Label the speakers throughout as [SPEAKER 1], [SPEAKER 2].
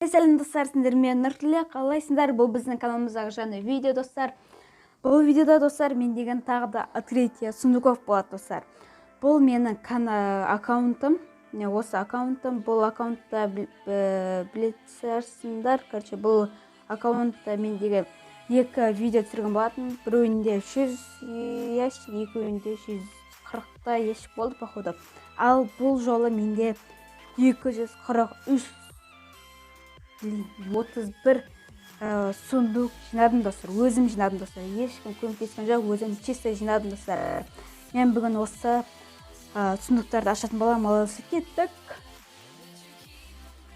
[SPEAKER 1] Сәлем достар, сендермен Нұртіле, қалайсыңдар? Бұл біздің каналымыздағы жаңа видео достар. Бұл видеода достар мен деген тағы да открытие сундуков болады достар. Бұл менің аккаунтым, осы аккаунтым, бұл аккаунтта білесіздер. Короче, бұл аккаунтта мен деген екі видео түсірген болатын. Біреуінде 100 ящик, екеуінде 140 ящик болды походу. Ал бұл жолы менде 243 31 сундук жинадым достар. Өзім жинадым достар. Ешкім көмектескен жоқ, өзім чисто жинадым достар. Мен бүгін осы сундуктарды ашатын боламын. Алысы кеттік.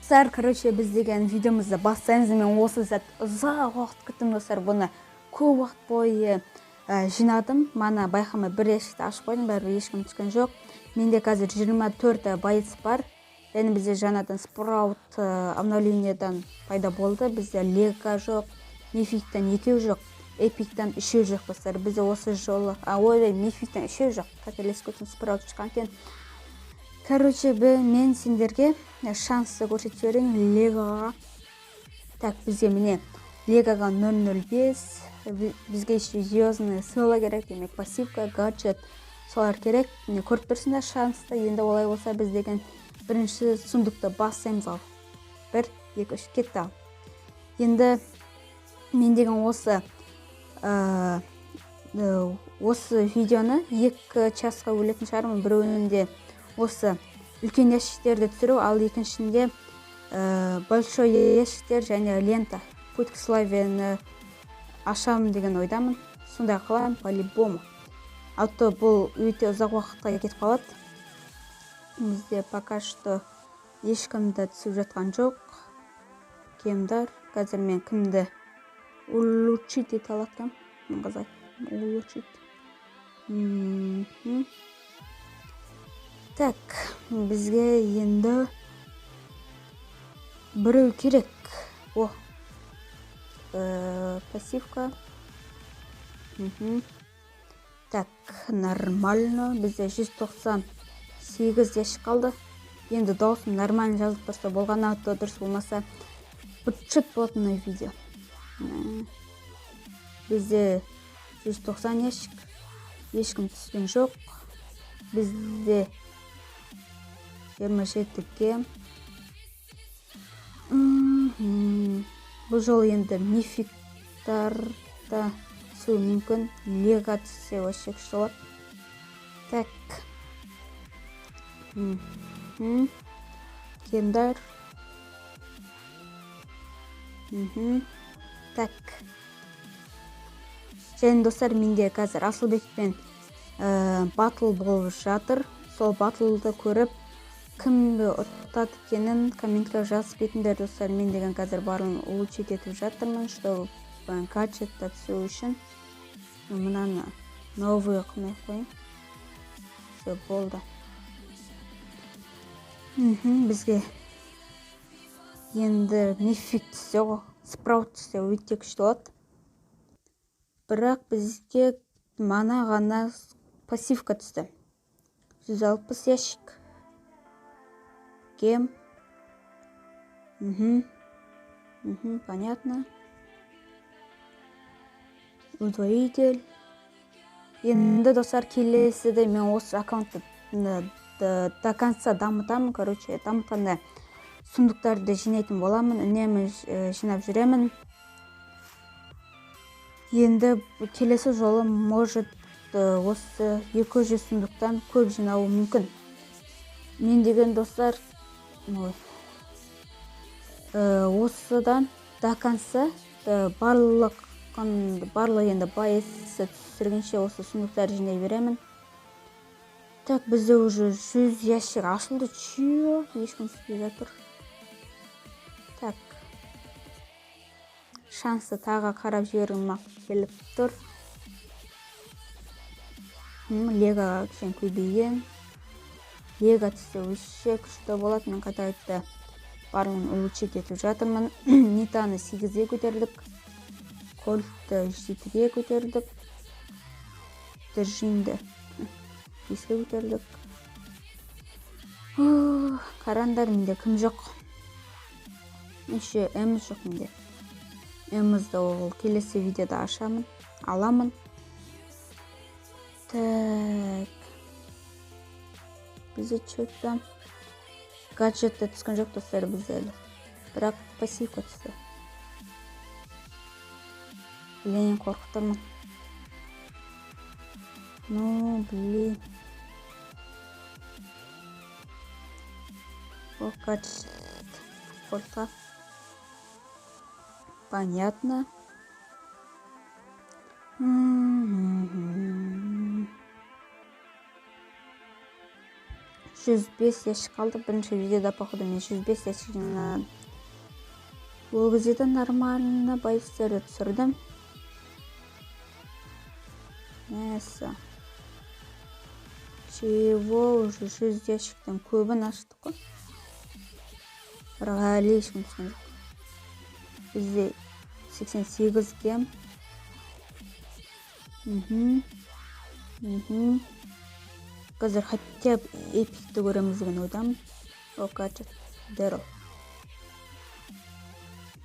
[SPEAKER 1] Достар, короче, біз деген видеомызды бастаймыз. Мен осы зат ұзақ уақыт күттім достар. Бұны көп уақыт бойы жинадым. Мана байқамай бір ящикті ашып қойдым, бәрі ешкім түскен жоқ. Менде қазір 24 боец бар. Және бізде жаңадан спраут обновлениеден пайда болды. Бізде лего жоқ, мификтен екеу жоқ, эпиктен үшеу жоқ достар. Бізде осы жолы, мификтен үшеу жоқ. Қателесіп спраут шыққан екен. Короче, мен сендерге шансты көрсетіп жіберейін легоға. Так, бізге міне легоға 005, бізге еще звездный сыла керек, демек пассивка, гаджет, солар керек. Міне көріп тұрсыңдар шансты. Енді олай болса біз деген бірінші сундукты бастаймыз ал. 1, 2, 3 кетті ал. Енді мен деген осы видеоны екі часқа бөлетін шығармын. Біреуінде осы үлкен ящиктерді түсіру, ал екіншінде большой ящиктер және лента. Путь к славені ашамын деген ойдамын. Сондай қылайын по-любому. А то бұл өте ұзақ уақытқа кетіп қалады. Бізде пока что ешкімді түсіп жатқан жоқ. Кемдар. Қазір мен кімді улучшить ете алатқам. Қызай. Улучшить. Так, бізге енді біреу керек. Пассивка. Так, нормально. Бізде 198 ящик қалды. Енді даусым нормально жазылып тұрса болған, то дұрыс болмаса бытшыт болатын видео. Бізде 190 ящик. Ешкім түскен жоқ. Бізде 27 кем. Бұл жол енді мификтарда түсу мүмкін. Лего түссе вообще күшті болады. Так. Кемдар. Так. Және достар, менде қазір Асылбекпен батл болып жатыр. Сол батлды көріп, кімді ұттады екенін комментке жазып кетіңдер достар. Мен деген қазір барлығын улучшить етіп жатырмын, что гаджетті түсу үшін. Мынаны новый қылмай қойын. Все болды. Бізге енді мифик түссе ғой, спраут түссе өте күшті болады. Бірақ бізге мана ғана пассивка түсті. 160 ящик. Кем. Понятно. Удвоитель. Енді достар, келесіде мен осы аккаунтты до конца дамытамын. Короче, дамытқанда сундуктарды жинайтын боламын. Үнемі жинап жүремін. Енді келесі жолы может осы 200 сундуктан көп жинауы мүмкін. Мен деген достар, осыдан до конца барлық енді байысы түсіргенше осы сундуктарды жинай беремін. Так, бізде уже 100 ящик ашылды. Чё? Ешкім түспей жатыр. Так. Шансы тағы қарап жібергім келіп тұр. Лего кішен көбейген. Лего түссе өше күшті болады. Мен қайта айтты барлығын улучшить етіп жатырмын. Нитаны 8-ге көтердік. Кольтты 7-ге көтердік. Держинді 5-ге көтердік. Қарандар, менде кім жоқ. еще эміз жоқ менде. Эмізді ол келесі видеода аламын. Так. Бізде что-то гаджетті түскен жоқ достар бізде әлі. Бірақ пассивка түсті. Блин, қорқытырмын. Ну, блин. О, гаджет. Футболка. Понятно. 105 ящик қалды. Бірінші видеода походу мен 105 ящик жинадым. Ол кезде де нормально байстерді түсірдім. Несі. Чего уже 100 ящиктен көбін аштық қой. Бірақ әлі ешкім түскен жоқ. Бізде 88 кем. Қазір хотя бы эпикті көреміз деген ойдамын. О, гаджет.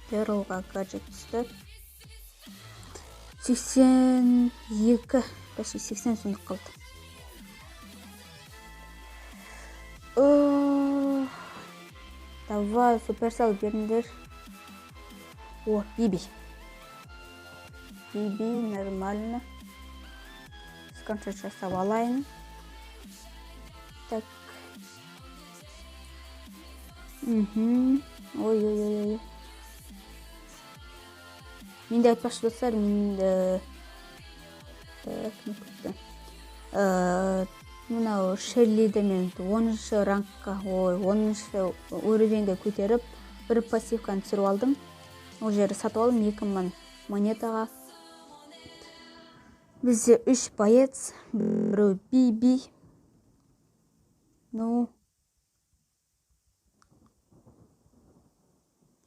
[SPEAKER 1] Дэролға гаджет түсті. 82, почти 80 сундық қалды. Давай, суперсал беріңдер. О, Биби. Биби, нормально. Сканшот жасап алайын. Так. Ой. Менде айтпақшы достар, менде мынау Шерлиді мен 10-шы рангқа, 10-шы уровеньге көтеріп, бір пассивканы түсіріп алдым. Ол жері сатып алдым 2000 монетаға. Бізде 3 боец, біреу Биби. Ну,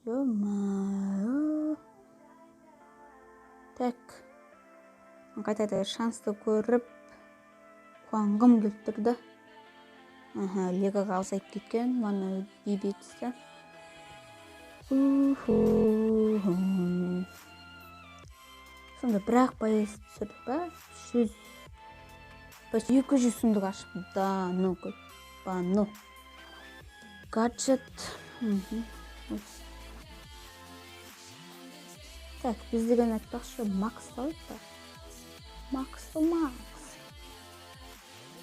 [SPEAKER 1] ё-моё. Так, қайтада шансты көріп, қуанғым келіп тұрды. Легаға азайып кеткен, мана Биби түсті. Сонда бірақ боец түсірді ба? 200 сундық ашып. Да, ну, ну. Гаджет. Так, біз деген айтпақшы Макс қалды ба? Макс.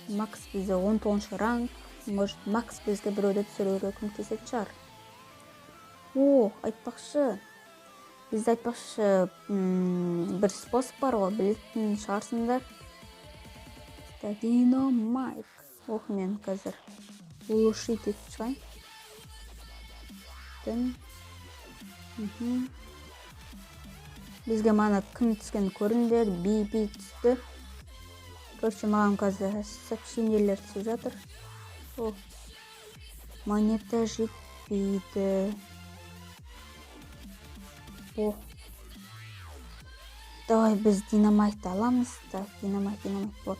[SPEAKER 1] Макс бізде 19-шы ранг. Может, Макс бізге біреуді түсіруге көмектесетін шығар. О, айтпақшы. Бізде айтпақшы бір способ бар ғой, білетін шығарсыңдар. Динамайк. Ох, мен қазір улучшить етіп шығайын. Бізге мана кім түскен көріңдер, Биби түсті. Короче, маған қазір сообщениелер түсіп жатыр. О, монета жетпейді. О, давай біз динамайтты аламыз. Так, динамайт, вот.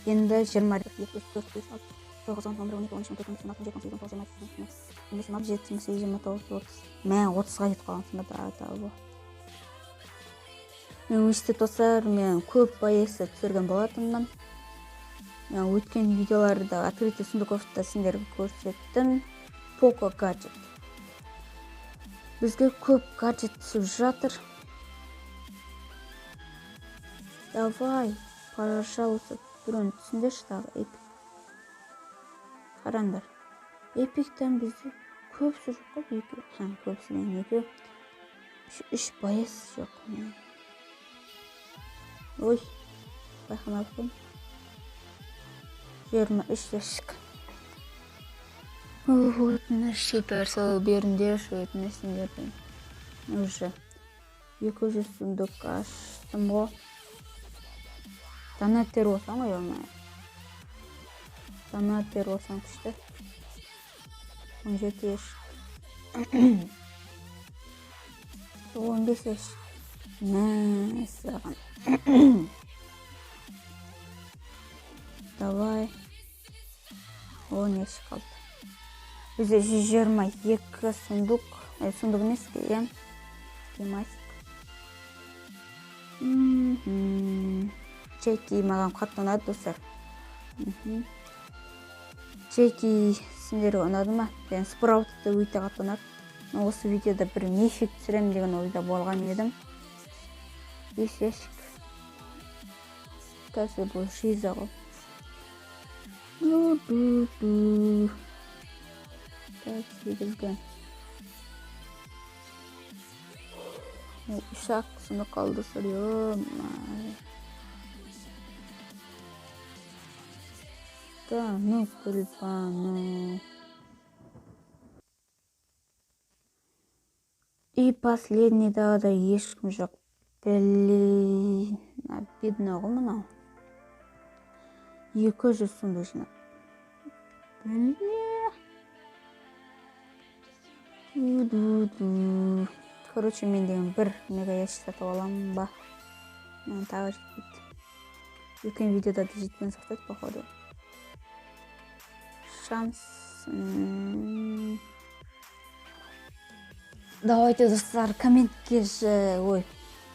[SPEAKER 1] Енді 20, 24, 9, 10, 11, 12, 13, 14, 15, 16, 17, 18, 19, 20, 21, 22, 23, 24, 25, 26, 27, 28, 29, 30. Мен 30-ға кетіп қалғансың ба? Мен өшті достар, мен көп боецті түсірген болатынмын. Мен өткен видеоларда открытие сундуковта сендерге көрсеттім. Поко гаджет. Бізге көп гаджет түсіп жатыр. Давай, пожалуйста, біреуін түсіндерші тағы эпик. Қараңдар. Эпиктен бізде көпсі жоқ қой, көпсінен 2. 3 боец жоқ. Ой, байқамаппын. 23 ящик. Өтініш суперсал беріңдерші, өтінесіңдерді. Уже 200 сундук аштым ғой. Донаттер болсаң ғой, өлмай. Донаттер болсаң күшті. 17 ящик. 15 ящик. Саған. Давай. 10 ящик қалды. Бізде 122 сундук Сундук емес, схематик. Чеки маған қатты ұнады, достар. Чеки сендерге ұнады ма? Мен спраутты өте қатты ұнады. Осы видеода бір мифик түсірем деген ойда болған едім. 5 ящик. Қазір бұл жиза ғой. Так, сегізген. Uşak sonu kaldı soruyor. Да, ну, кульпану. И последний да ешкім жоқ. Блин, обидно ғой мынау. 200 сумды жинап. Короче, мен деген бір мега ящик сатып аламын ба. Мен тағы жетпейді. Өткен видеода да жетпен сақтайды, походу. Шанс. Давайте, достар, комментке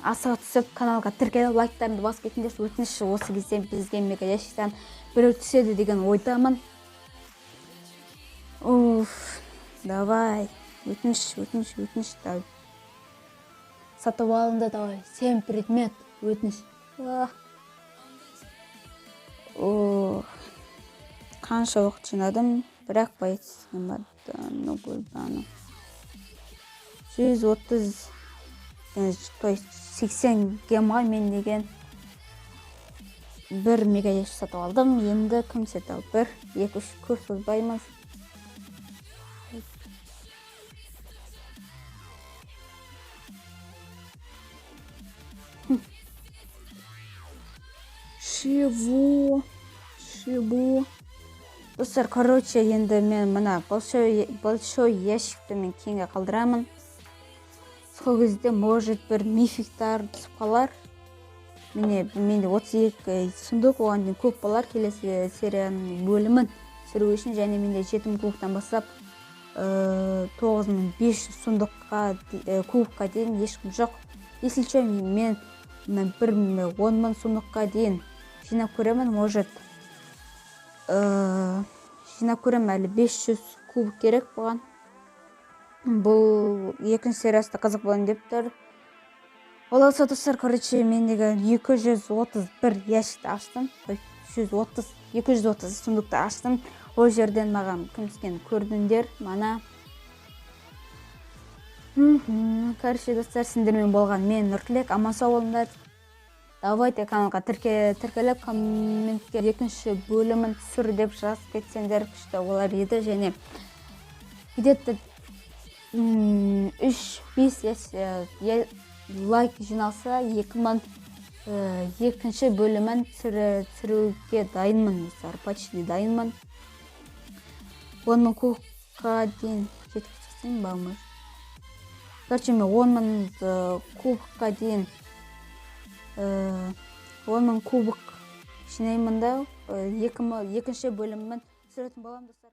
[SPEAKER 1] асыға түсіп, каналға тіркеліп, лайктарымды басып кетіңдерші. Өтініш осы кезде бізге мега ящиктен біреу түседі деген ойдамын. Давай. Өтініш, давай. Сатып алынды, давай. 7 предмет, өтініш. Қанша уақыт жинадым, бірақ байытсызген барды. 130, то есть 80 гемға мен деген бір мега ящик сатып алдым. Енді кім сатып? 1, 2, 3 көп созбаймыз. Чего? Достар, короче, енді мен мына большой ящикті мен кейінге қалдырамын. Сол кезде может бір мификтар түсіп қалар. Менде 32 сундук, оған дейін көп болар. Келесі серияның бөлімін түсіру үшін, және менде 7 кубоктан бастап 9500 кубокқа дейін ешкім жоқ. Если что, мен 10.000 сундукқа дейін жинап көремін, может жинап көремін, әлі 500 кубок керек бұған. Бұл екінші сериясында қызық болайын деп тұр. Оласа, достар, короче, мен деген 231 ящикті аштым. 230 сундукты аштым. Ол жерден маған кім түскен көрдіңдер, мана. Короче, достар, сендермен болған мен Нұртілек, аман сау болыңдар. Давайте каналға тіркеліп, комментке екінші бөлімін түсір деп жазып кетсеңдер күшті олар еді. Және где-то 3-5 лайк жиналса 2000 екінші бөлімін түсіруге дайынмын, достар, почти дайынмын. 10.000 кубокқа дейін жеткізсем ба, может. Короче, мен 10.000 кубокқа дейін 10.000 кубок жинаймын да, екінші бөлімін түсіретін боламын, достар.